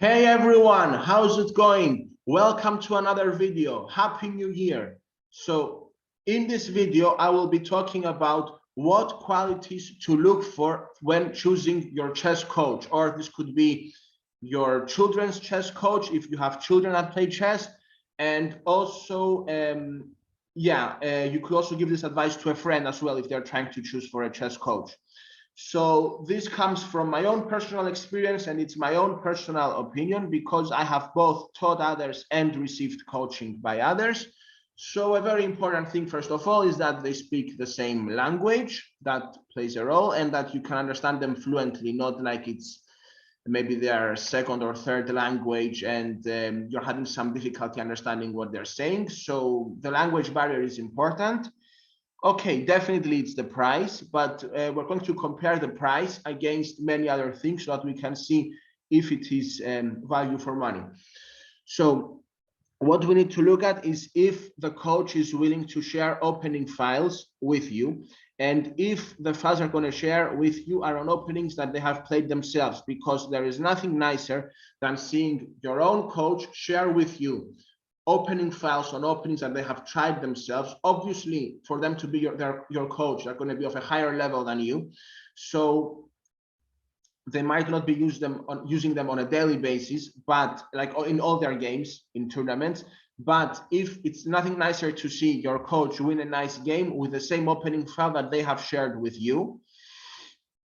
Hey everyone, how's it going? Welcome to another video. Happy New Year. So in this video, I will be talking about what qualities to look for when choosing your chess coach, or this could be your children's chess coach if you have children that play chess. And also, you could also give this advice to a friend as well if they're trying to choose for a chess coach. So this comes from my own personal experience and it's my own personal opinion because I have both taught others and received coaching by others. So a very important thing, first of all, is that they speak the same language. That plays a role, and that you can understand them fluently, not like it's maybe their second or third language and you're having some difficulty understanding what they're saying. So the language barrier is important. Okay, definitely it's the price, but we're going to compare the price against many other things so that we can see if it is value for money. So what we need to look at is if the coach is willing to share opening files with you, and if the files are going to share with you are on openings that they have played themselves, because there is nothing nicer than seeing your own coach share with you opening files on openings that they have tried themselves. Obviously, for them to be your coach, they're going to be of a higher level than you, so they might not be using them on a daily basis, but like in all their games in tournaments. But if it's nothing nicer to see your coach win a nice game with the same opening file that they have shared with you,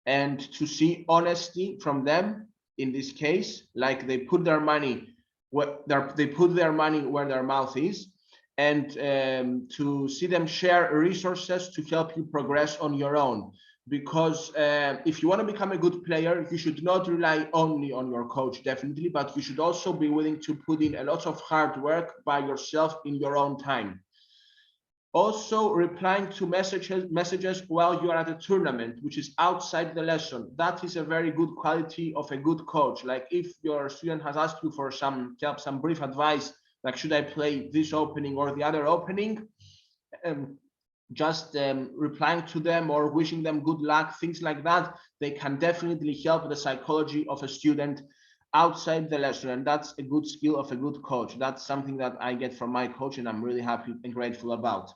and to see honesty from them in this case, like they put their money where their mouth is, and to see them share resources to help you progress on your own. Because if you want to become a good player, you should not rely only on your coach, definitely, but you should also be willing to put in a lot of hard work by yourself in your own time. Also, replying to messages while you are at a tournament, which is outside the lesson. That is a very good quality of a good coach. Like if your student has asked you for some brief advice, like should I play this opening or the other opening, just replying to them or wishing them good luck, things like that, they can definitely help the psychology of a student outside the lesson, and that's a good skill of a good coach. That's something that I get from my coach and I'm really happy and grateful about.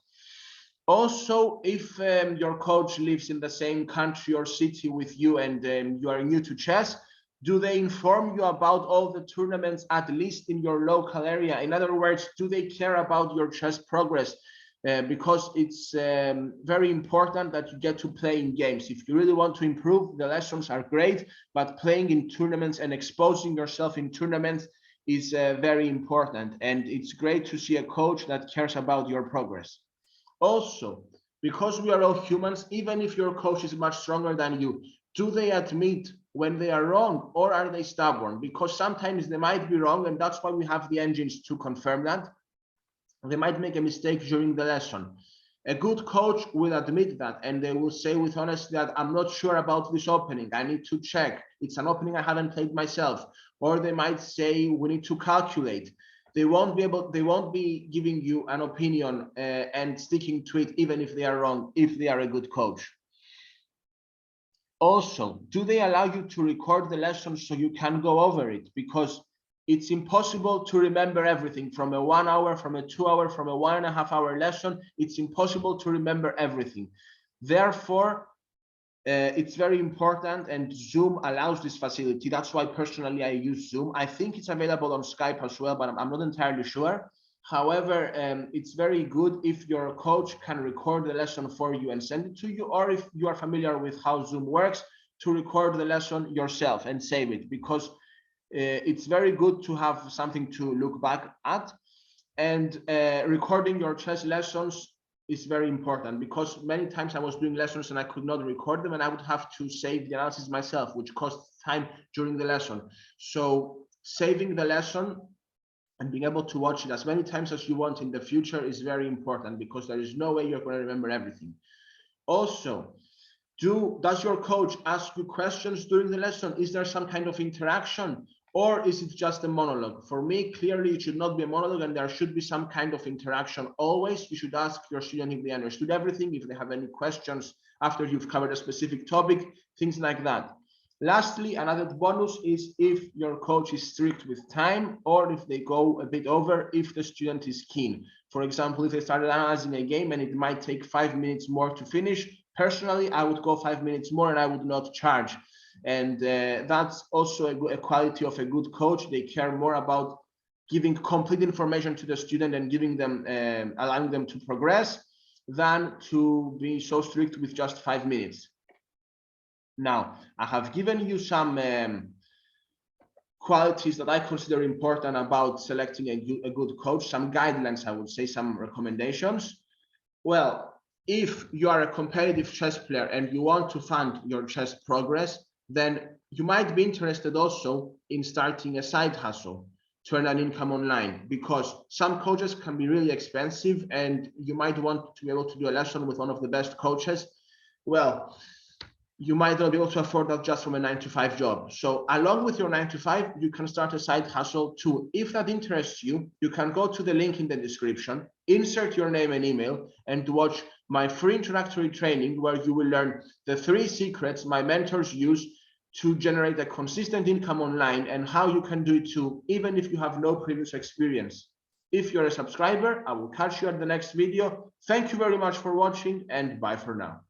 Also, if your coach lives in the same country or city with you and you are new to chess, do they inform you about all the tournaments, at least in your local area? In other words, do they care about your chess progress? Because it's very important that you get to play in games. If you really want to improve, the lessons are great, but playing in tournaments and exposing yourself in tournaments is very important. And it's great to see a coach that cares about your progress. Also, because we are all humans, even if your coach is much stronger than you, do they admit when they are wrong, or are they stubborn? Because sometimes they might be wrong, and that's why we have the engines to confirm that. They might make a mistake during the lesson. A good coach will admit that, and they will say with honesty that I'm not sure about this opening. I need to check. It's an opening I haven't played myself. Or they might say we need to calculate. They won't be giving you an opinion and sticking to it, even if they are wrong, if they are a good coach. Also, do they allow you to record the lesson so you can go over it? Because it's impossible to remember everything from a 1 hour, from a 2 hour, from a 1.5 hour lesson. It's impossible to remember everything. Therefore, it's very important, and Zoom allows this facility. That's why personally I use Zoom. I think it's available on Skype as well, but I'm not entirely sure. However, it's very good if your coach can record the lesson for you and send it to you, or if you are familiar with how Zoom works, to record the lesson yourself and save it, because it's very good to have something to look back at. And recording your chess lessons is very important, because many times I was doing lessons and I could not record them, and I would have to save the analysis myself, which costs time during the lesson. So saving the lesson and being able to watch it as many times as you want in the future is very important, because there is no way you're going to remember everything. Also, does your coach ask you questions during the lesson? Is there some kind of interaction? Or is it just a monologue? For me, clearly, it should not be a monologue, and there should be some kind of interaction always. You should ask your student if they understood everything, if they have any questions after you've covered a specific topic, things like that. Lastly, another bonus is if your coach is strict with time, or if they go a bit over, if the student is keen. For example, if they started analyzing a game and it might take 5 minutes more to finish, personally, I would go 5 minutes more and I would not charge. And that's also a quality of a good coach. They care more about giving complete information to the student and giving them, allowing them to progress, than to be so strict with just 5 minutes. Now, I have given you some qualities that I consider important about selecting a good coach, some guidelines, I would say, some recommendations. Well, if you are a competitive chess player and you want to fund your chess progress, then you might be interested also in starting a side hustle to earn an income online, because some coaches can be really expensive and you might want to be able to do a lesson with one of the best coaches. Well, you might not be able to afford that just from a 9-to-5 job. So along with your 9-to-5, you can start a side hustle too. If that interests you, you can go to the link in the description, insert your name and email, and watch my free introductory training where you will learn the 3 secrets my mentors use to generate a consistent income online, and how you can do it too, even if you have no previous experience. If you're a subscriber, I will catch you at the next video. Thank you very much for watching, and bye for now.